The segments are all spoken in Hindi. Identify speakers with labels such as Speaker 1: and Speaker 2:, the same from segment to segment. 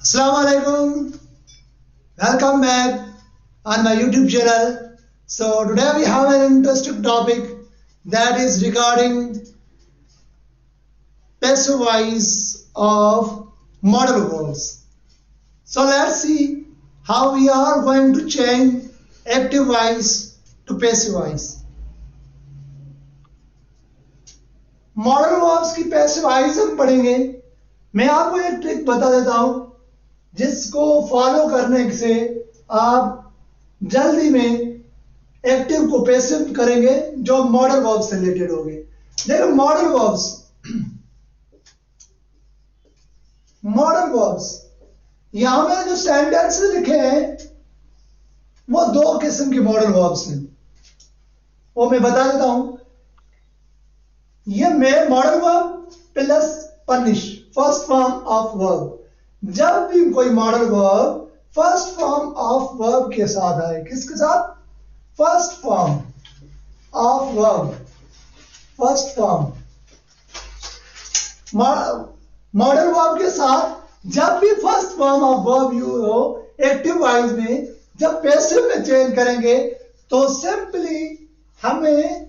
Speaker 1: Assalamu alaikum. Welcome back on my YouTube channel. So today we have an interesting topic that is regarding passive voice of modal verbs. So let's see how we are going to change active voice to passive voice. Modal verbs की पैसिव वॉइस हम पढ़ेंगे। मैं आपको एक ट्रिक बता देता हूं जिसको फॉलो करने से आप जल्दी में एक्टिव को पैसिव करेंगे जो मॉडल वर्ब्स से रिलेटेड होंगे। देखो मॉडल वर्ब्स यहां में जो सेंटेंस लिखे हैं वो दो किस्म के मॉडल वर्ब्स हैं, वो मैं बता देता हूं। ये में model verb plus punish first form of verb. जब भी कोई modal verb first form of verb के साथ आए, किसके साथ? First form of verb. First form model verb के साथ जब भी first form of verb use हो एक्टिव वॉइस में, जब पैसिव में चेंज करेंगे तो सिंपली हमें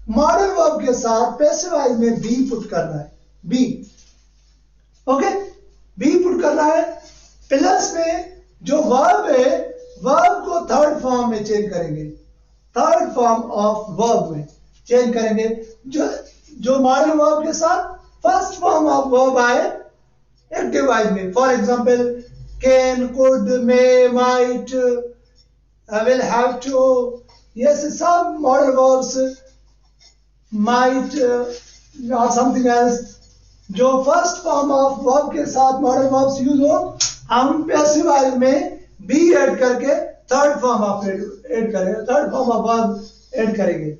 Speaker 1: मॉडल वर्ब के साथ पैसिव वॉइस में बी पुट करना है। बी, ओके, बी पुट करना है। प्लस में जो वर्ब है वर्ब को थर्ड फॉर्म में चेंज करेंगे, थर्ड फॉर्म ऑफ वर्ब में चेंज करेंगे। जो मॉडल वर्ब के साथ फर्स्ट फॉर्म ऑफ वर्ब आए एक्टिव वॉइस में, for example can, could, may, might, will, have to, ये सब modal verbs, might or something else, जो फर्स्ट फॉर्म ऑफ वर्ब के साथ मॉडल वर्ब्स यूज हो, हम पैसिव वॉइस में बी ऐड करके थर्ड फॉर्म ऑफ ऐड करेंगे, third form of verb add करेंगे।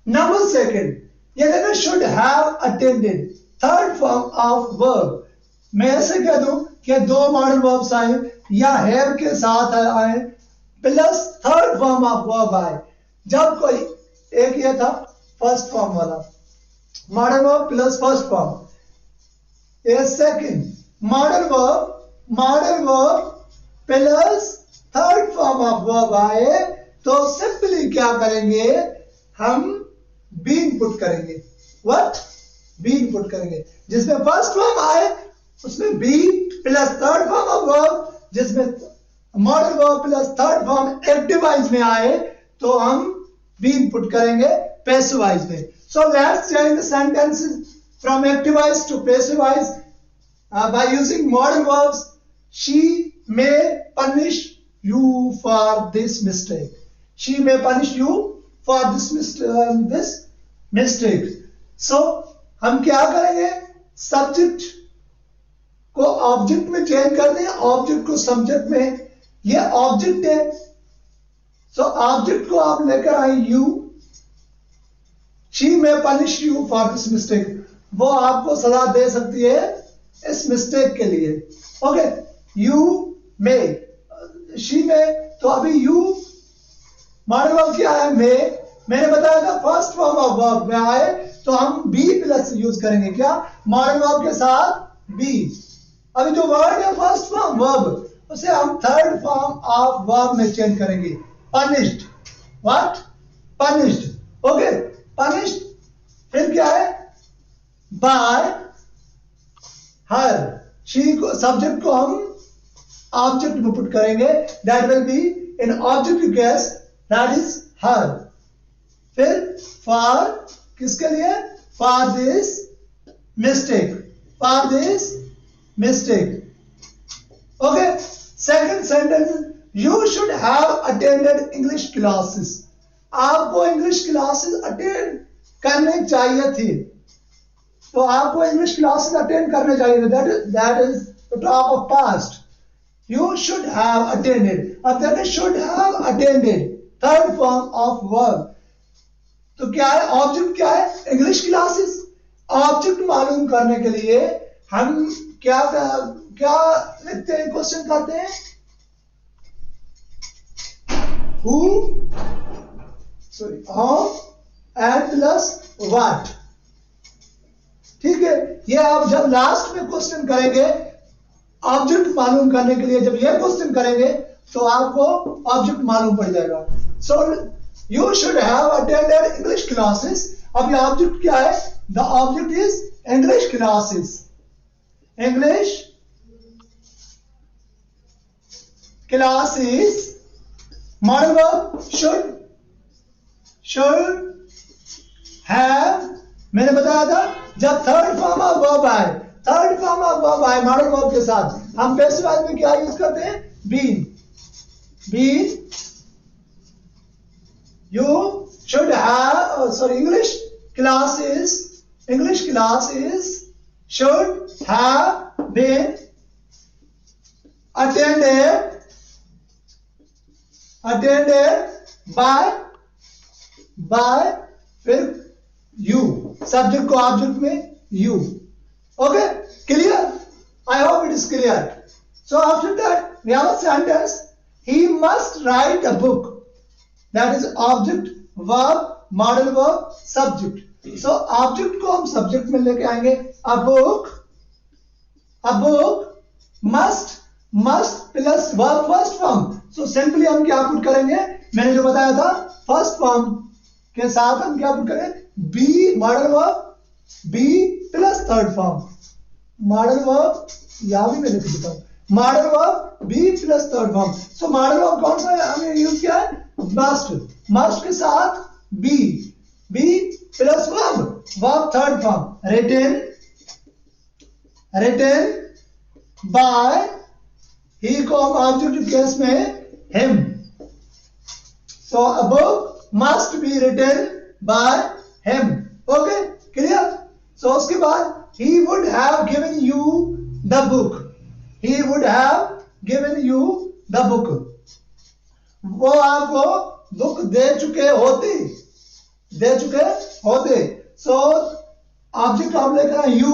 Speaker 1: नंबर सेकंड, ये देखो should have attended, third form of verb. मैं ऐसे कह दूं कि दो मॉडल वर्ब्स आए या हैव के साथ आए plus third form of verb आए, जब कोई एक ये था फर्स्ट फॉर्म वाला modal verb plus first form. A second modal verb plus third form of verb आए तो सिंपली क्या करेंगे, हम बीन पुट करेंगे। व्हाट? बीन पुट करेंगे। जिसमें फर्स्ट फॉर्म आए उसमें be plus third form of verb, जिसमें modal verb plus third form active voice में आए तो हम बीन पुट करेंगे passive voice में। So let's change the sentences from active voice to passive voice by using modal verbs. She may punish you for this mistake. She may punish you for this mistake. So हम क्या करेंगे, सब्जेक्ट को ऑब्जेक्ट में चेंज कर दें, ऑब्जेक्ट को सब्जेक्ट में। ये ऑब्जेक्ट है, सो ऑब्जेक्ट को आप लेकर आए you. She may punish you for this mistake, वो आपको सजा दे सकती है इस मिस्टेक के लिए। Okay, you may, she may, तो अभी you मॉडल वर्ब क्या है? may, मैंने बताया था फर्स्ट फॉर्म ऑफ वर्ब में आए तो हम be प्लस यूज करेंगे, क्या? मॉडल वर्ब के साथ be। अभी जो वर्ड है फर्स्ट फॉर्म वर्ब, उसे हम थर्ड फॉर्म ऑफ वर्ब में चेंज करेंगे, punished। What? punished। Okay, punished। फिर क्या है? by her, she को सब्जेक्ट को हम ऑब्जेक्ट में पुट करेंगे, that will be an objective case, that is her। फिर for किसके लिए? for this mistake, for this mistake। okay, second sentence, you should have attended English classes, आपको इंग्लिश क्लासेस अटेंड करने चाहिए थी, तो आपको इंग्लिश क्लासेस अटेंड करने चाहिए थे। That is the top of past. You should have attended, अब देखिए should have attended third form of verb, तो क्या है? ऑब्जेक्ट क्या है? English classes. ऑब्जेक्ट मालूम करने के लिए हम क्या लिखते हैं, क्वेश्चन करते हैं, who, sorry, of and plus what. ठीक है, ये आप जब लास्ट में क्वेश्चन करेंगे ऑब्जेक्ट मालूम करने के लिए जब ये क्वेश्चन करेंगे तो आपको ऑब्जेक्ट मालूम पड़ जाएगा। So you should have attended English classes. अब ये ऑब्जेक्ट क्या है? The object is English classes. English classes. Modal verb should have. मैंने बताया था जब थर्ड फॉर्म ऑफ वर्ब आए, थर्ड फॉर्म ऑफ वर्ब आए मॉडल वर्ब के साथ, हम पैसिव वॉइस में क्या यूज करते हैं? Been. Been. You should have English classes should have been attended by फिर you, सब्जेक्ट को ऑब्जेक्ट में you. Okay, clear? I hope it is clear. So after that we have a sentence, he must write a book. That is object, verb, modal verb, subject. So object को हम subject में लेके आएंगे। A book must plus verb first form. So simply हम क्या पुट करेंगे? मैंने जो बताया था first form के साथ हम क्या पुट करेंगे? be modal verb, be plus third form. Modal verb यहाँ भी मैं लिख देता हूँ। Modal verb be plus third form. So modal verb कौन सा हमने यूज किया है? मस्ट के साथ be plus verb third form. Written by, he को हम ऑब्जेक्टिव केस में him. So a book must be written by him. Okay, clear? So उसके बाद he would have given you the book. He would have given you the book. वो आपको बुक दे चुके होते। सो ऑब्जेक्ट आप लेकर आए you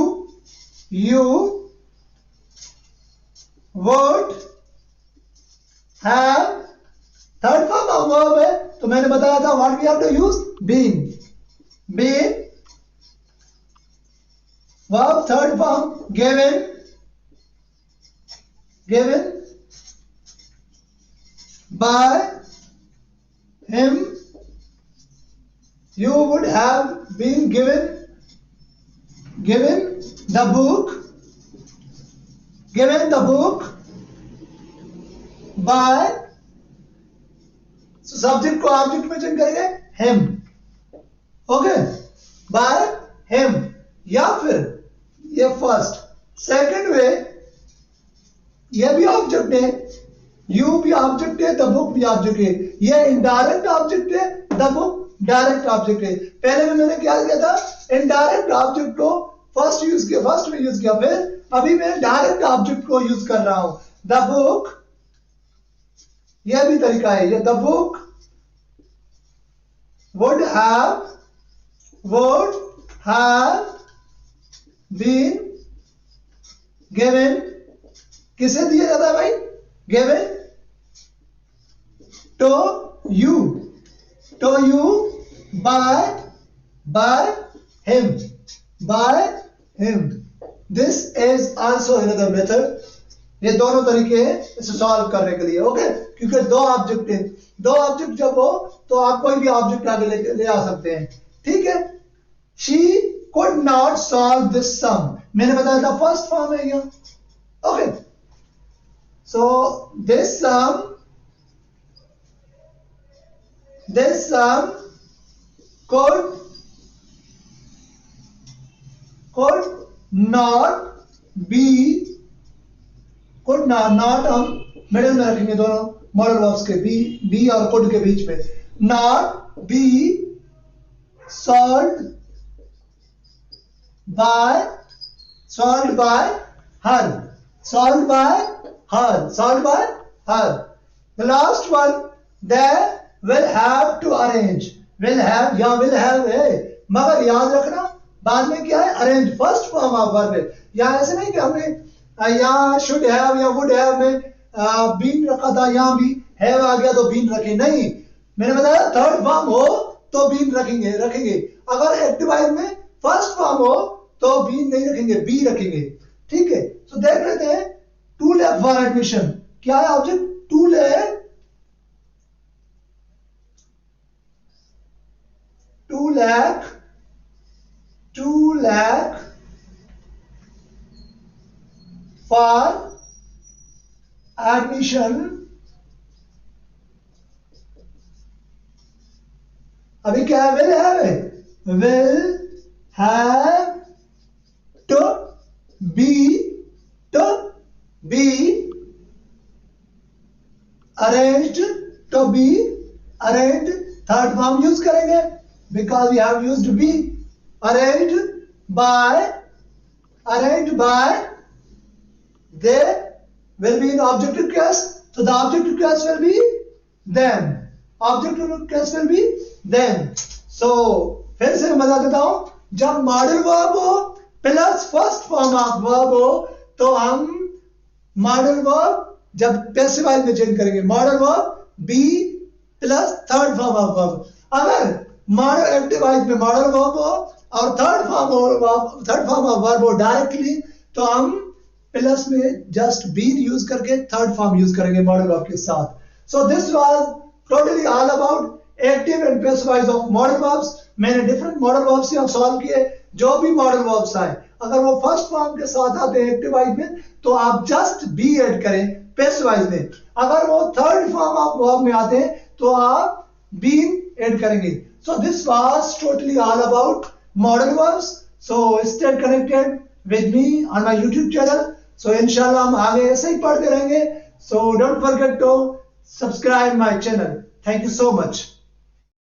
Speaker 1: would have. Third form of verb है तो मैंने बताया था what we have to use? Been verb third form given by him. You would have been given the book by, so subject को object में चेंज करेंगे him. Okay, by him। या फिर ये फर्स्ट। सेकंड वे, ये भी ऑब्जेक्ट है, यू भी ऑब्जेक्ट है, द बुक भी ऑब्जेक्ट है। ये इनडायरेक्ट ऑब्जेक्ट है, द बुक डायरेक्ट ऑब्जेक्ट है। पहले में मैंने क्या किया था? इनडायरेक्ट ऑब्जेक्ट को फर्स्ट में यूज किया, फिर अभी मैं डायरेक्ट ऑब्जेक्ट को यूज कर रहा हूं। द बुक, यह भी तरीका है। ये the book would have been given. किसे दिया जाता है भाई? Given to you by him. This is also another method. ये दोनों तरीके हैं इसे सॉल्व करने के लिए। ओके, क्योंकि दो ऑब्जेक्ट हैं, दो ऑब्जेक्ट जब हो तो आप कोई भी ऑब्जेक्ट आगे ले आ सकते हैं। ठीक है। She could not solve this sum. मैंने बताया था फर्स्ट फॉर्म है ये। Okay, so this sum could not हम मिडिल में रखेंगे दोनों मॉडल वर्ब्स के, बी और could के बीच में। not be solved by her। The last one, they will have to arrange। will have है, मगर याद रखना बाद में क्या है? Arrange first form of verb है। यहाँ ऐसे नहीं कि हमने यहाँ शुड हैव या वुड हैव में बीन रखा था, यहाँ भी हैव आ गया तो बीन रखे। नहीं, मैंने बताया थर्ड फॉर्म हो तो बीन रखेंगे। अगर एक्टिवाइज में फर्स्ट फॉर्म हो तो बीन नहीं रखेंगे, बी रखेंगे। ठीक है, तो देख लेते हैं 2 lakh फॉर एडमिशन, क्या है object? 2 lakh, 2 lakh, 2 lakh for admission. अभी क्या है? will have to be arranged, to be arranged, third form use करेंगे because we have used be. arranged by, they will be in objective case, so the objective case will be them, objective case will be them. so फिर से मैं बता देता हूं, जब मॉडल वर्ब हो plus first form of verb हो तो हम मॉडल वर्ब जब पैसिव वॉइस में चेंज करेंगे, modal verb B plus third form of verb. अगर मॉडल एक्टिव वॉइस में मॉडल वर्ब हो और थर्ड फॉर्म ऑफ वर्ब हो डायरेक्टली, तो हम प्लस में जस्ट बी यूज करके थर्ड फॉर्म यूज करेंगे मॉडल वर्ब के साथ. सो this was totally all about active and passive voice of modal verbs. मैंने डिफरेंट मॉडल वर्ब्स से सॉल्व किए. जो भी मॉडल वर्ब्स आए अगर वो फर्स्ट फॉर्म के साथ आते हैं एक्टिव वॉइस में तो आप जस्ट बी ऐड करें पैसिव वॉइस में. अगर वो थर्ड फॉर्म ऑफ वर्ब में आते हैं तो आप बीन ऐड करेंगे. So this was totally all about modal verbs. So stay connected with me on my YouTube channel. So इंशाल्लाह हम आगे ऐसे ही पढ़ते रहेंगे. So don't forget to subscribe my channel. Thank you so much.